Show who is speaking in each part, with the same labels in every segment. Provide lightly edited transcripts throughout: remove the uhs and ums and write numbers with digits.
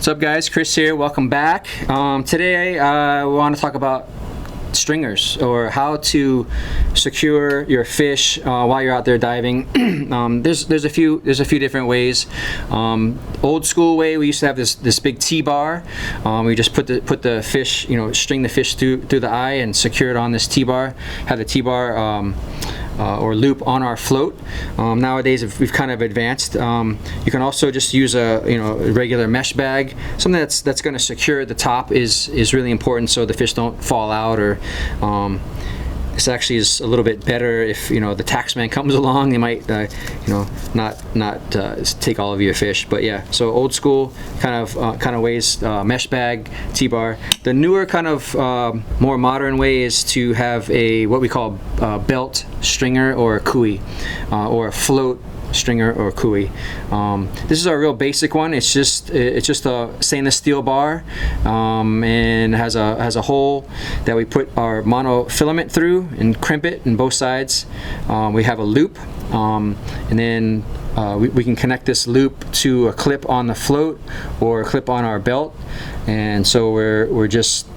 Speaker 1: What's up guys, Chris here, welcome back. Today we want to talk about stringers, or how to secure your fish while you're out there diving. There's a few different ways. Old school way, we used to have this big T-bar. We just put the fish, string the fish through the eye and secure it on this T-bar. Have the T-bar or loop on our float. Nowadays we've kind of advanced. You can also just use a regular mesh bag. Something that's going to secure the top is really important, so the fish don't fall out. Or this actually is a little bit better if the taxman comes along. They might not take all of your fish. But yeah, so old school kind of ways, mesh bag, T-bar. The newer kind of more modern way is to have what we call belt stringer or a Coolie, or a float stringer or Coolie. This is our real basic one. It's just a stainless steel bar, and has a hole that we put our monofilament through and crimp it in both sides. We have a loop, and then we can connect this loop to a clip on the float or a clip on our belt, and so we're just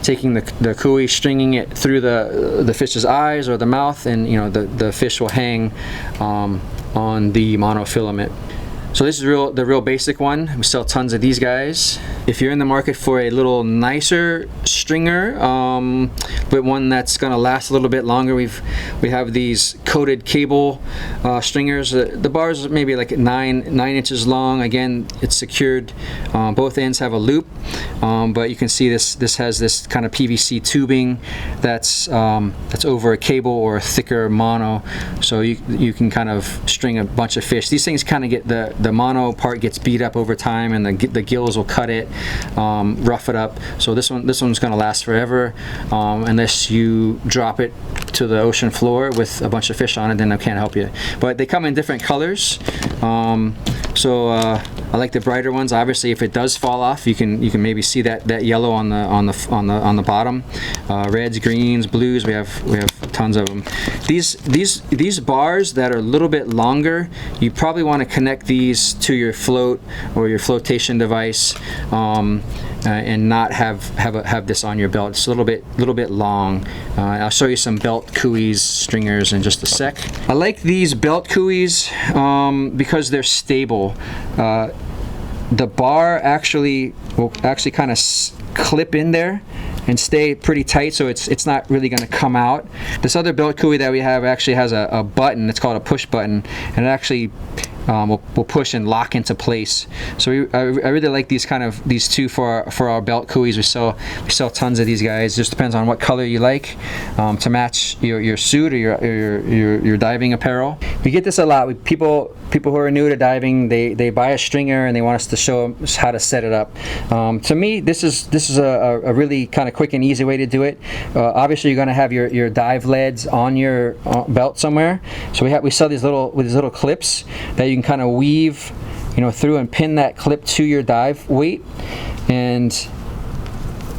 Speaker 1: taking the Coolie, stringing it through the fish's eyes or the mouth, and the fish will hang on the monofilament. So this is the real basic one. We sell tons of these guys. If you're in the market for a little nicer stringer, but one that's going to last a little bit longer, we have these coated cable stringers. The bars are maybe like 9 inches long. Again, it's secured. Both ends have a loop, but you can see this has this kind of PVC tubing that's over a cable or a thicker mono, so you can kind of string a bunch of fish. These things kind of get the mono part gets beat up over time, and the gills will cut it, rough it up. So this one's going to last forever, unless you drop it to the ocean floor with a bunch of fish on it, then I can't help you. But they come in different colors. I like the brighter ones. Obviously, if it does fall off, you can maybe see that yellow on the bottom. Reds, greens, blues. We have tons of them. These bars that are a little bit longer, you probably want to connect these to your float or your flotation device, and not have this on your belt. It's a little bit long. I'll show you some belt Coolies stringers in just a sec. I like these belt Coolies because they're stable. The bar will kind of clip in there and stay pretty tight, so it's not really going to come out. This other belt Coolie that we have actually has a button. It's called a push button, and it actually will push and lock into place. So I really like these two for our belt Coolies. We sell tons of these guys. Just depends on what color you like, to match your suit or your diving apparel. We get this a lot. People who are new to diving, they buy a stringer and they want us to show them how to set it up. To me, this is a really kind of quick and easy way to do it. Obviously, you're going to have your dive leads on your belt somewhere. So we sell these little clips that you can kind of weave through and pin that clip to your dive weight, and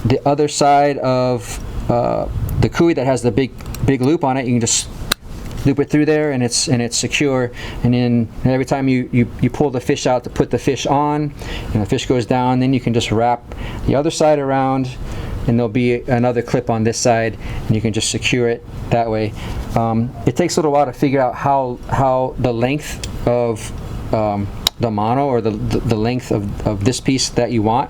Speaker 1: the other side of the Coolie that has the big loop on it, you can just loop it through there, and it's secure. And then every time you pull the fish out to put the fish on, and the fish goes down, then you can just wrap the other side around, and there'll be another clip on this side, and you can just secure it that way. It takes a little while to figure out how the length of the mono, or the length of this piece that you want.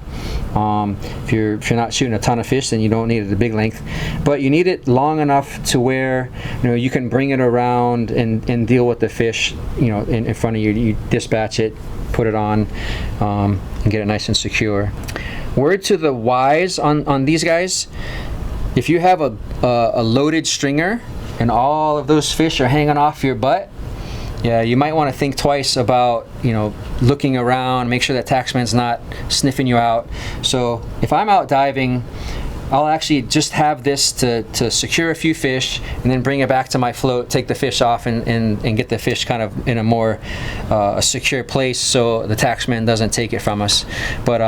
Speaker 1: If you're not shooting a ton of fish, then you don't need the big length, but you need it long enough to where you can bring it around and deal with the fish in front of you. You dispatch it, put it on, and get it nice and secure. Word to the wise on these guys: if you have a loaded stringer and all of those fish are hanging off your butt, yeah, you might want to think twice about looking around, make sure that taxman's not sniffing you out. So if I'm out diving, I'll actually just have this to secure a few fish, and then bring it back to my float, take the fish off, and get the fish kind of in a more a secure place, so the taxman doesn't take it from us. But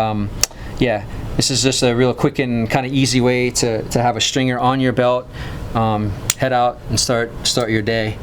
Speaker 1: yeah, this is just a real quick and kind of easy way to have a stringer on your belt. Head out and start your day.